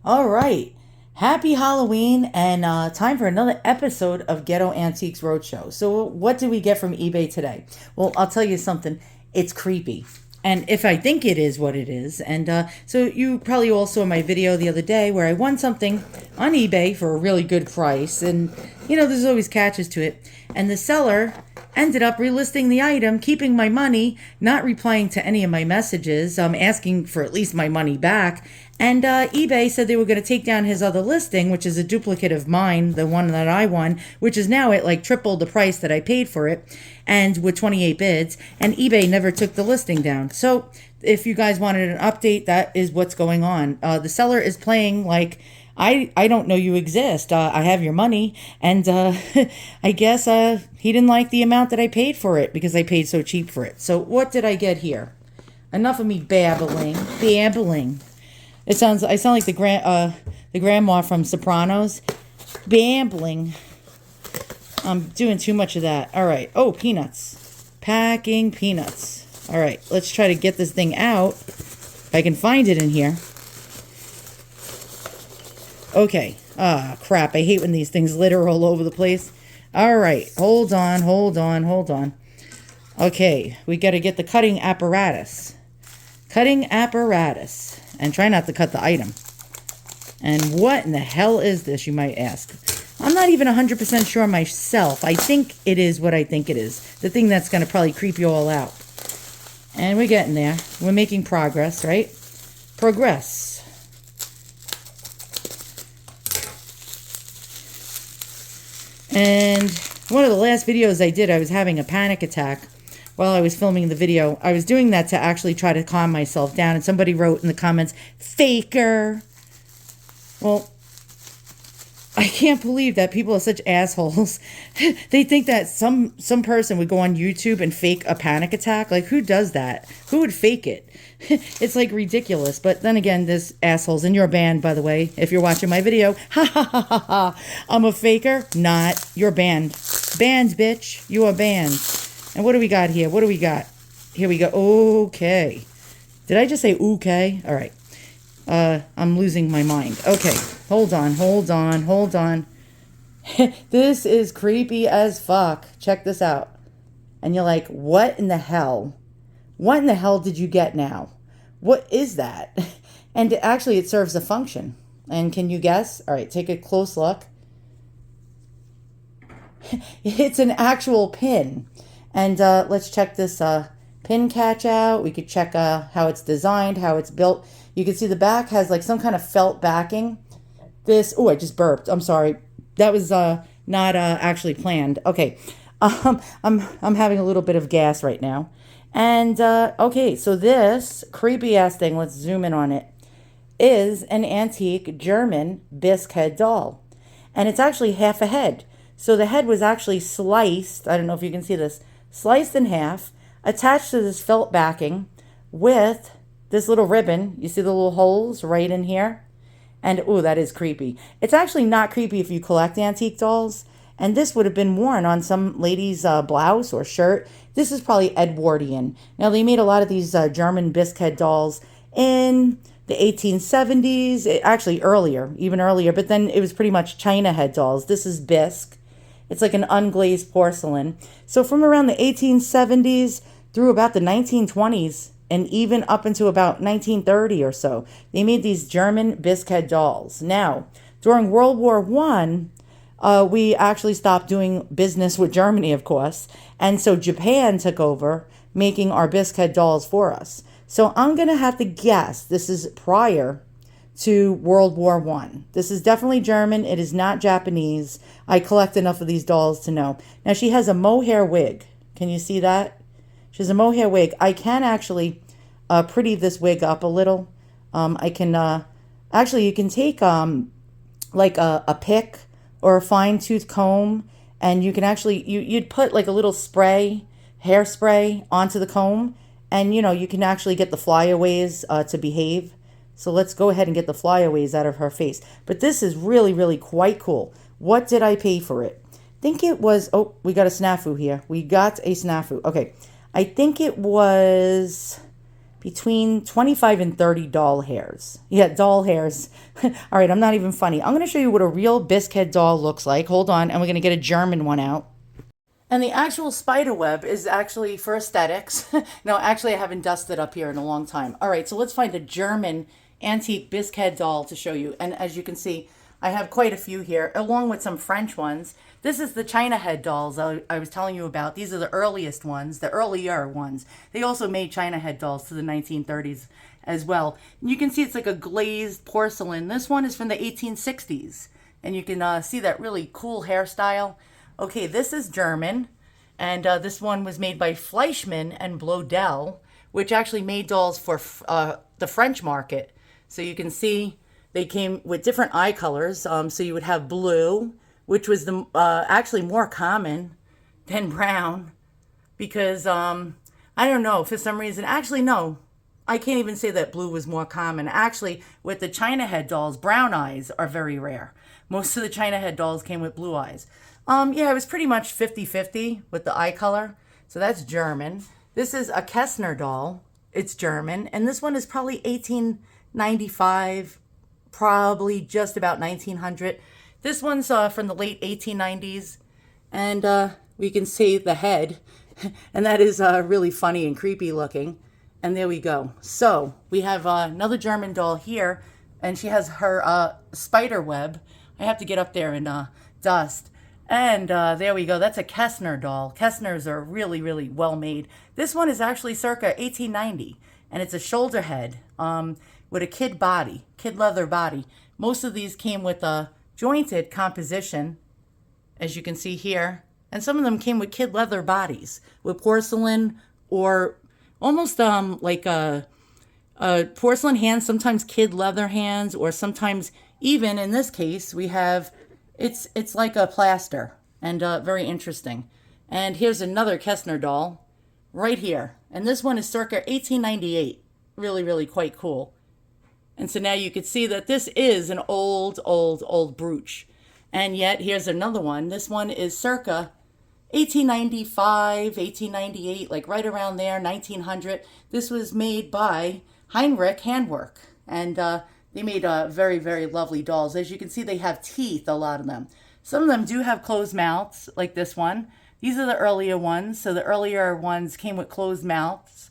All right. Happy Halloween and time for another episode of Ghetto Antiques Roadshow. So, what did we get from eBay today? Well, I'll tell you something. It's creepy. And if I think it is what it is, and so you probably all saw my video the other day where I won something on eBay for a really good price. And, there's always catches to it. And the seller ended up relisting the item, keeping my money, not replying to any of my messages, asking for at least my money back. And eBay said they were going to take down his other listing, which is a duplicate of mine, the one that I won, which is now at like triple the price that I paid for it, and with 28 bids. And eBay never took the listing down. So if you guys wanted an update, that is what's going on. The seller is playing like, I don't know you exist. I have your money. And I guess he didn't like the amount that I paid for it because I paid so cheap for it. So what did I get here? Enough of me babbling. I sound like the grandma from Sopranos. Bambling. I'm doing too much of that. All right. Oh, peanuts. Packing peanuts. All right. Let's try to get this thing out. If I can find it in here. Okay. Ah, crap. I hate when these things litter all over the place. All right. Hold on. Okay. We got to get the cutting apparatus. And try not to cut the item. And what in the hell is this, you might ask? I'm not even 100% sure myself. I think it is what I think it is. The thing that's going to probably creep you all out. And we're getting there. We're making progress, right? Progress. And one of the last videos I did, I was having a panic attack while I was filming the video. I was doing that to actually try to calm myself down. And somebody wrote in the comments, faker. Well, I can't believe that people are such assholes. They think that some person would go on YouTube and fake a panic attack. Like, who does that? Who would fake it? It's like ridiculous. But then again, there's assholes. And you're banned, by the way, if you're watching my video. Ha ha ha ha ha. I'm a faker? Not. You're banned. Banned, bitch. You are banned. And what do we got here? Here we go. Okay. Did I just say okay? All right. I'm losing my mind. Okay. Hold on. This is creepy as fuck. Check this out. And you're like, what in the hell? What in the hell did you get now? What is that? And actually, it serves a function. And can you guess? All right. Take a close look. It's an actual pin. And let's check this pin catch out. We could check how it's designed, how it's built. You can see the back has like some kind of felt backing. I just burped. I'm sorry. That was not actually planned. Okay. I'm having a little bit of gas right now. And okay, so this creepy ass thing, let's zoom in on it, is an antique German bisque head doll. And it's actually half a head. So the head was actually sliced. I don't know if you can see this. Sliced in half, attached to this felt backing with this little ribbon. You see the little holes right in here? And, ooh, that is creepy. It's actually not creepy if you collect antique dolls. And this would have been worn on some lady's blouse or shirt. This is probably Edwardian. Now, they made a lot of these German bisque head dolls in the 1870s. Actually, even earlier. But then it was pretty much China head dolls. This is bisque. It's like an unglazed porcelain. So from around the 1870s through about the 1920s and even up into about 1930 or so, they made these German bisque head dolls. Now, during World War I, we actually stopped doing business with Germany, of course. And so Japan took over making our bisque head dolls for us. So I'm going to have to guess this is prior to World War I. This is definitely German. It is not Japanese. I collect enough of these dolls to know. Now, she has a mohair wig. Can you see that? She has a mohair wig. I can actually pretty this wig up a little. I can, actually, you can take like a pick or a fine-tooth comb, and you can actually, you'd put like a little hairspray onto the comb, and, you can actually get the flyaways to behave. So let's go ahead and get the flyaways out of her face. But this is really, really quite cool. What did I pay for it? I think it was, oh, we got a snafu here. Okay. I think it was between 25 and 30 doll hairs. Yeah, doll hairs. All right, I'm not even funny. I'm going to show you what a real Biscuit doll looks like. Hold on, and we're going to get a German one out. And the actual spider web is actually for aesthetics. No, actually, I haven't dusted up here in a long time. All right, so let's find a German antique Biscuit doll to show you. And as you can see, I have quite a few here, along with some French ones. This is the China head dolls I was telling you about. These are the earliest ones, the earlier ones. They also made China head dolls to the 1930s as well. And you can see it's like a glazed porcelain. This one is from the 1860s. And you can see that really cool hairstyle. Okay, this is German. And this one was made by Fleischmann and Blodell, which actually made dolls for the French market. So you can see they came with different eye colors. So you would have blue, which was the actually more common than brown, because I don't know, for some reason. Actually, no, I can't even say that blue was more common. Actually, with the China head dolls, brown eyes are very rare. Most of the China head dolls came with blue eyes. Yeah, it was pretty much 50-50 with the eye color. So that's German. This is a Kessner doll. It's German. And this one is probably 1895, probably just about 1900. This one's from the late 1890s. And we can see the head. And that is really funny and creepy looking. And there we go. So we have another German doll here. And she has her spider web. I have to get up there and dust. And there we go. That's a Kessner doll. Kessners are really, really well made. This one is actually circa 1890. And it's a shoulder head with a kid body, kid leather body. Most of these came with a jointed composition, as you can see here. And some of them came with kid leather bodies, with porcelain or almost like a porcelain hands, sometimes kid leather hands, or sometimes even in this case, we have, it's like a plaster, and very interesting. And here's another Kessner doll right here. And this one is circa 1898. Really, really quite cool. And so now you can see that this is an old brooch. And yet here's another one. This one is circa 1895, 1898, like right around there, 1900. This was made by Heinrich Handwerk. And they made very, very lovely dolls. As you can see, they have teeth, a lot of them. Some of them do have closed mouths, like this one. These are the earlier ones. So the earlier ones came with closed mouths.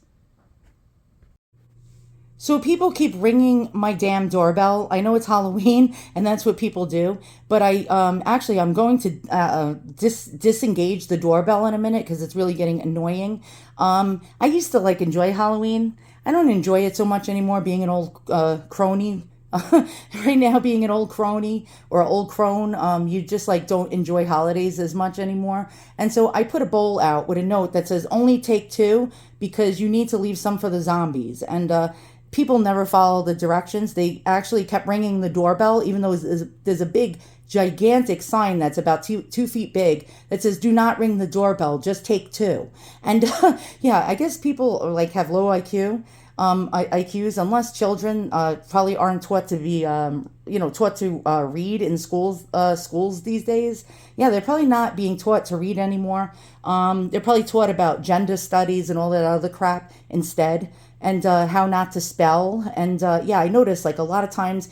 So people keep ringing my damn doorbell. I know it's Halloween, and that's what people do. But I'm going to disengage the doorbell in a minute because it's really getting annoying. I used to enjoy Halloween. I don't enjoy it so much anymore, being an old crony. Right now, being an old crony or old crone, you just don't enjoy holidays as much anymore. And so I put a bowl out with a note that says only take 2 because you need to leave some for the zombies. And people never follow the directions. They actually kept ringing the doorbell, even though there's a big, gigantic sign that's about 2 feet big that says, "Do not ring the doorbell, just take 2." And yeah, I guess people have low IQs, unless children probably aren't taught to be, taught to read in schools these days. Yeah, they're probably not being taught to read anymore. They're probably taught about gender studies and all that other crap instead. And how not to spell. And yeah, I notice a lot of times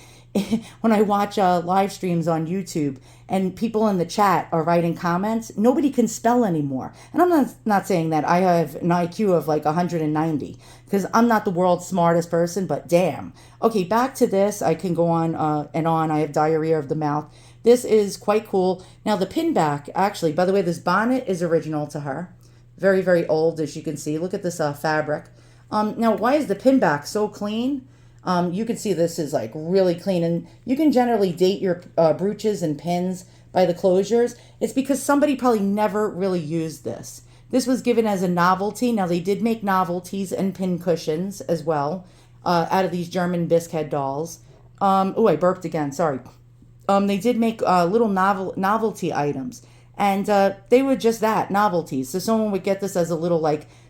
when I watch live streams on YouTube and people in the chat are writing comments, nobody can spell anymore. And I'm not saying that I have an IQ of 190 because I'm not the world's smartest person, but damn. Okay, back to this. I can go on and on. I have diarrhea of the mouth. This is quite cool. Now the pin back, actually, by the way, this bonnet is original to her. Very, very old, as you can see. Look at this fabric. Now, why is the pin back so clean? You can see this is really clean, and you can generally date your brooches and pins by the closures. It's because somebody probably never really used this. This was given as a novelty. Now, they did make novelties and pin cushions as well out of these German Biscuit dolls. Oh, I burped again. Sorry. They did make little novelty items, and they were just that, novelties. So someone would get this as a little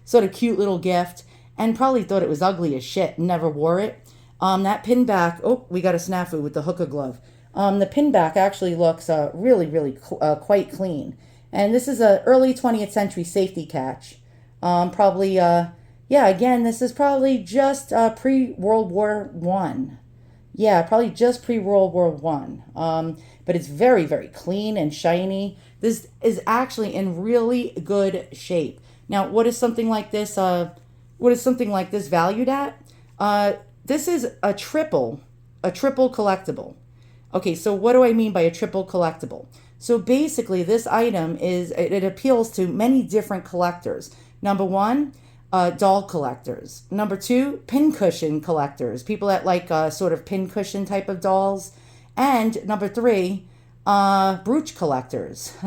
sort of cute little gift, and probably thought it was ugly as shit and never wore it. That pin back, oh, we got a snafu with the hooker glove. The pin back actually looks really, really quite clean. And this is a early 20th century safety catch. Probably, Yeah, again, this is probably just pre-World War One. Yeah, probably just pre-World War One. But it's very, very clean and shiny. This is actually in really good shape. Now, what is something like this? What is something like this valued at? This is a triple collectible. Okay, so what do I mean by a triple collectible? So basically, this item it appeals to many different collectors. Number one, doll collectors. Number two, pincushion collectors, people that like sort of pincushion type of dolls. And number three, brooch collectors.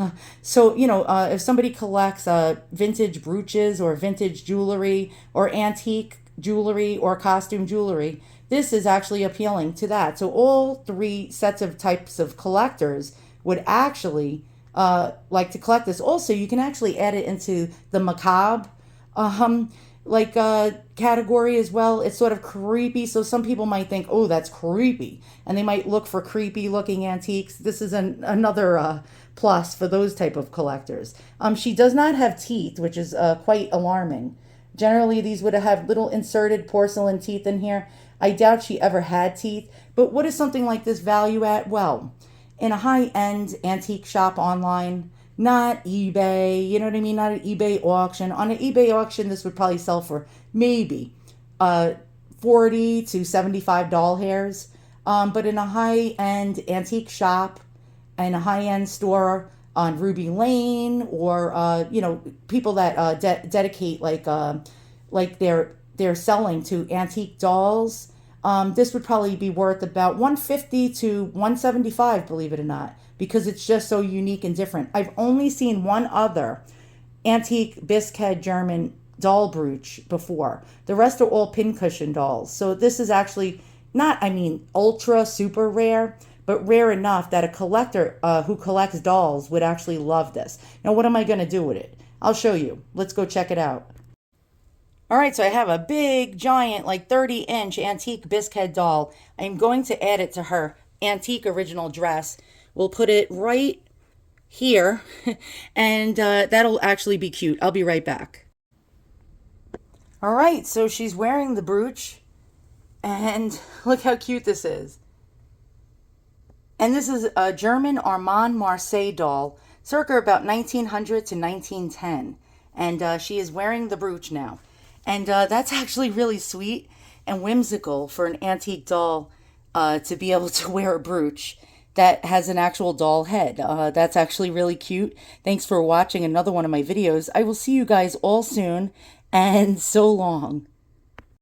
So, if somebody collects vintage brooches or vintage jewelry or antique jewelry or costume jewelry, this is actually appealing to that. So all three sets of types of collectors would actually like to collect this. Also, you can actually add it into the macabre um category as well. It's sort of creepy, so some people might think, oh, that's creepy, and they might look for creepy looking antiques. This is another plus for those type of collectors. She does not have teeth, which is quite alarming. Generally, these would have little inserted porcelain teeth in here. I doubt she ever had teeth. But what is something like this value at? Well, in a high-end antique shop online, not eBay, you know what I mean? Not an eBay auction. On an eBay auction, this would probably sell for maybe 40 to 75 doll hairs. But in a high-end antique shop and a high-end store on Ruby Lane, or people that dedicate like they're selling to antique dolls, this would probably be worth about 150 to 175, believe it or not, because it's just so unique and different. I've only seen one other antique bisque German doll brooch before. The rest are all pincushion dolls. So this is actually not, ultra super rare, but rare enough that a collector who collects dolls would actually love this. Now, what am I going to do with it? I'll show you. Let's go check it out. All right, so I have a big, giant, like 30-inch antique bisque doll. I'm going to add it to her antique original dress. We'll put it right here, and that'll actually be cute. I'll be right back. All right, so she's wearing the brooch, and look how cute this is. And this is a German Armand Marseille doll, circa about 1900 to 1910. And she is wearing the brooch now. And that's actually really sweet and whimsical for an antique doll to be able to wear a brooch that has an actual doll head. That's actually really cute. Thanks for watching another one of my videos. I will see you guys all soon, and so long.